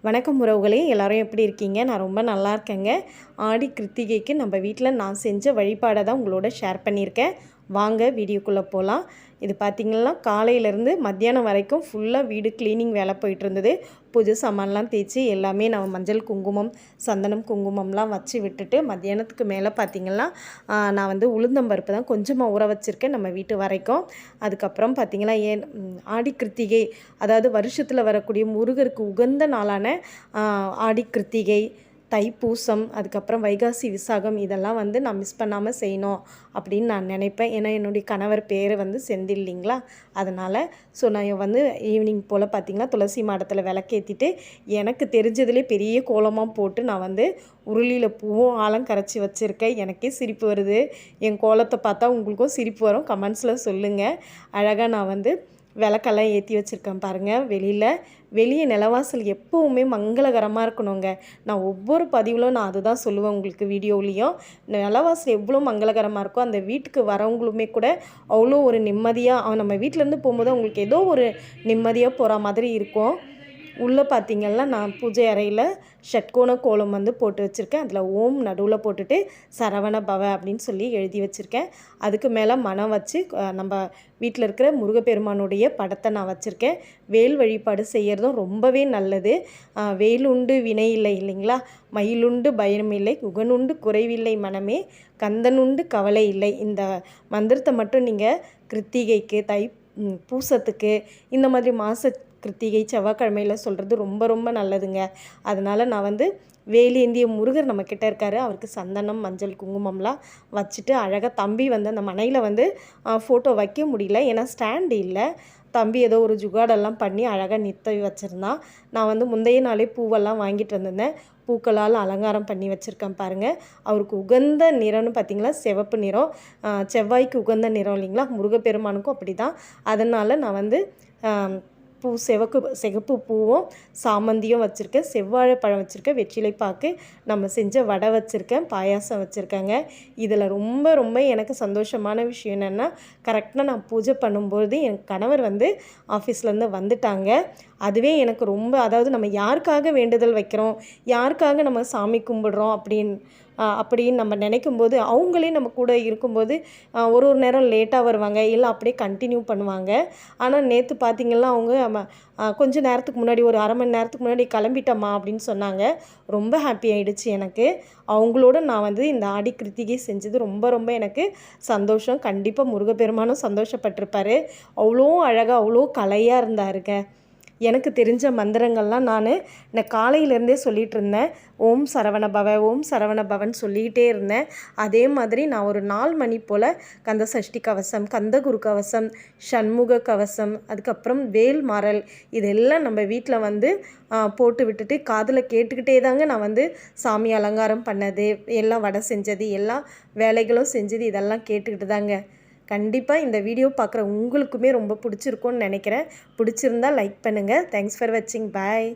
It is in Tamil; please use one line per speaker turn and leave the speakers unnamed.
வணக்கம் உறவுகளே, எல்லாரும் எப்படி இருக்கீங்க? நான் ரொம்ப நல்லா இருக்கேங்க. ஆடி கிருத்திகைக்கு நம்ம வீட்டில் நான் செஞ்ச வழிபாடை தான் உங்களோட ஷேர் பண்ணியிருக்கேன். வாங்க வீடியோக்குள்ளே போகலாம். இது பார்த்திங்கன்னா காலையிலேருந்து மத்தியானம் வரைக்கும் ஃபுல்லாக வீடு க்ளீனிங் வேலை போயிட்டுருந்தது. புது சாமான்லாம் தேய்ச்சி எல்லாமே நான் மஞ்சள் குங்குமம், சந்தனம் குங்குமம்லாம் வச்சு விட்டுட்டு மத்தியானத்துக்கு மேலே பார்த்திங்கன்னா நான் வந்து உளுந்தம்பருப்பு தான் கொஞ்சமாக ஊற வச்சுருக்கேன் நம்ம வீட்டு வரைக்கும். அதுக்கப்புறம் பார்த்திங்கன்னா ஆடி கிருத்திகை, அதாவது வருஷத்தில் வரக்கூடிய முருகருக்கு உகந்த நாளான ஆடி கிருத்திகை, தைப்பூசம், அதுக்கப்புறம் வைகாசி விசாகம் இதெல்லாம் வந்து நான் மிஸ் பண்ணாமல் செய்யணும் அப்படின்னு நான் நினைப்பேன். ஏன்னா என்னுடைய கணவர் பேர் வந்து செந்தில் இல்லைங்களா, அதனால் நான் வந்து ஈவினிங் போல் பார்த்திங்கன்னா துளசி மாடத்தில் விளக்கேற்றிட்டு எனக்கு தெரிஞ்சதுலேயே பெரிய கோலமாக போட்டு நான் வந்து உருளியில் பூவும் ஆழம் கரைச்சி வச்சுருக்கேன். எனக்கே சிரிப்பு வருது. என் கோலத்தை பார்த்தா உங்களுக்கும் சிரிப்பு வரும். கமெண்ட்ஸில் சொல்லுங்கள். அழகாக நான் வந்து விளக்கெல்லாம் ஏற்றி வச்சுருக்கேன் பாருங்கள். வெளியே நிலவாசல் எப்போவுமே மங்களகரமாக இருக்கணுங்க. நான் ஒவ்வொரு பதிவிலும் நான் அதுதான் சொல்லுவேன் உங்களுக்கு வீடியோவிலையும். நிலவாசல் எவ்வளோ மங்களகரமாக இருக்கோ அந்த வீட்டுக்கு வரவங்களுமே கூட அவ்வளோ ஒரு நிம்மதியாக, நம்ம வீட்டிலேருந்து போகும்போது அவங்களுக்கு ஏதோ ஒரு நிம்மதியாக போகிற மாதிரி இருக்கும். உள்ளே பார்த்திங்கன்னா நான் பூஜை அறையில் ஷட்கோண கோலம் வந்து போட்டு வச்சுருக்கேன். அதில் ஓம் நடுவில் போட்டுட்டு சரவண பவ அப்படின்னு சொல்லி எழுதி வச்சுருக்கேன். அதுக்கு மேலே மனம் வச்சு நம்ம வீட்டில் இருக்கிற முருகப்பெருமானுடைய படத்தை நான் வச்சுருக்கேன். வேல் வழிபாடு செய்கிறதும் ரொம்பவே நல்லது. வேலுண்டு வினை இல்லை இல்லைங்களா, மயிலுண்டு பயம் இல்லை, குகனுண்டு குறைவில்லை மனமே, கந்தனுண்டு கவலை இல்லை. இந்த மந்திரத்தை மட்டும் நீங்கள் கிருத்திகைக்கு, பூசத்துக்கு, இந்த மாதிரி கிருத்திகை செவ்வாய்க்கிழமையில் சொல்கிறது ரொம்ப ரொம்ப நல்லதுங்க. அதனால் நான் வந்து வேலேந்திய முருகர் நம்மக்கிட்ட இருக்கார். அவருக்கு சந்தனம், மஞ்சள், குங்குமம்லாம் வச்சுட்டு அழகாக தம்பி வந்து அந்த மனையில் வந்து ஃபோட்டோ வைக்க முடியல, ஏன்னா ஸ்டாண்டு இல்லை. தம்பி ஏதோ ஒரு ஜுகாடெல்லாம் பண்ணி அழகாக நிறுத்தி வச்சுருந்தான். நான் வந்து முந்தைய நாளே பூவெல்லாம் வாங்கிட்டு வந்திருந்தேன். பூக்களால் அலங்காரம் பண்ணி வச்சுருக்கேன் பாருங்கள். அவருக்கு உகந்த நிறம்னு பார்த்திங்கன்னா சிவப்பு நிறம். செவ்வாய்க்கு உகந்த நிறம் இல்லைங்களா, முருகப்பெருமானுக்கும் அப்படி தான். அதனால் நான் வந்து சிகப்பு பூவும் சாமந்தியும் வச்சுருக்கேன், செவ்வாழைப்பழம் வச்சுருக்கேன், வெற்றிலைப்பாக்கு, நம்ம செஞ்ச வடை வச்சுருக்கேன், பாயாசம் வச்சுருக்கேங்க. இதில் ரொம்ப ரொம்ப எனக்கு சந்தோஷமான விஷயம் என்னென்னா, கரெக்டாக நான் பூஜை பண்ணும்போது என் கணவர் வந்து ஆஃபீஸ்லேருந்து வந்துட்டாங்க. அதுவே எனக்கு ரொம்ப, அதாவது நம்ம யாருக்காக வேண்டுதல் வைக்கிறோம், யாருக்காக நம்ம சாமி கும்பிடுறோம் அப்படின்னு நம்ம நினைக்கும்போது அவங்களே நம்ம கூட இருக்கும்போது ஒரு நேரம் லேட்டாக வருவாங்க, இல்லை அப்படியே கண்டினியூ பண்ணுவாங்க. ஆனால் நேற்று பார்த்திங்கன்னா அவங்க கொஞ்சம் நேரத்துக்கு முன்னாடி, ஒரு அரை மணி நேரத்துக்கு முன்னாடி கிளம்பிட்டம்மா அப்படின்னு சொன்னாங்க. ரொம்ப ஹாப்பி ஆகிடுச்சு எனக்கு. அவங்களோட நான் வந்து இந்த ஆடி கிருத்திகை செஞ்சது ரொம்ப ரொம்ப எனக்கு சந்தோஷம். கண்டிப்பாக முருகப்பெருமானும் சந்தோஷப்பட்டிருப்பார். அவ்வளோ அழகாக அவ்வளோ கலையாக இருந்தாருங்க. எனக்கு தெரிஞ்ச மந்திரங்கள்லாம் நான் காலையிலேருந்தே சொல்லிகிட்டு இருந்தேன். ஓம் சரவண பவ, ஓம் சரவண பவன் சொல்லிகிட்டே இருந்தேன். அதே மாதிரி நான் ஒரு 4 மணி போல் கந்த சஷ்டி கவசம், கந்தகுரு கவசம், சண்முக கவசம், அதுக்கப்புறம் வேல் மாறல், இதெல்லாம் நம்ம வீட்டில் வந்து போட்டு விட்டுட்டு காதில் கேட்டுக்கிட்டே தாங்க நான் வந்து சாமி அலங்காரம் பண்ணது, எல்லாம் வடை செஞ்சது, எல்லா வேலைகளும் செஞ்சது, இதெல்லாம் கேட்டுக்கிட்டு தாங்க. கண்டிப்பாக இந்த வீடியோ பார்க்குற உங்களுக்குமே ரொம்ப பிடிச்சிருக்கும்னு நினைக்கிறேன். பிடிச்சிருந்தால் லைக் பண்ணுங்கள். தேங்க்ஸ் ஃபார் வாட்சிங். பாய்.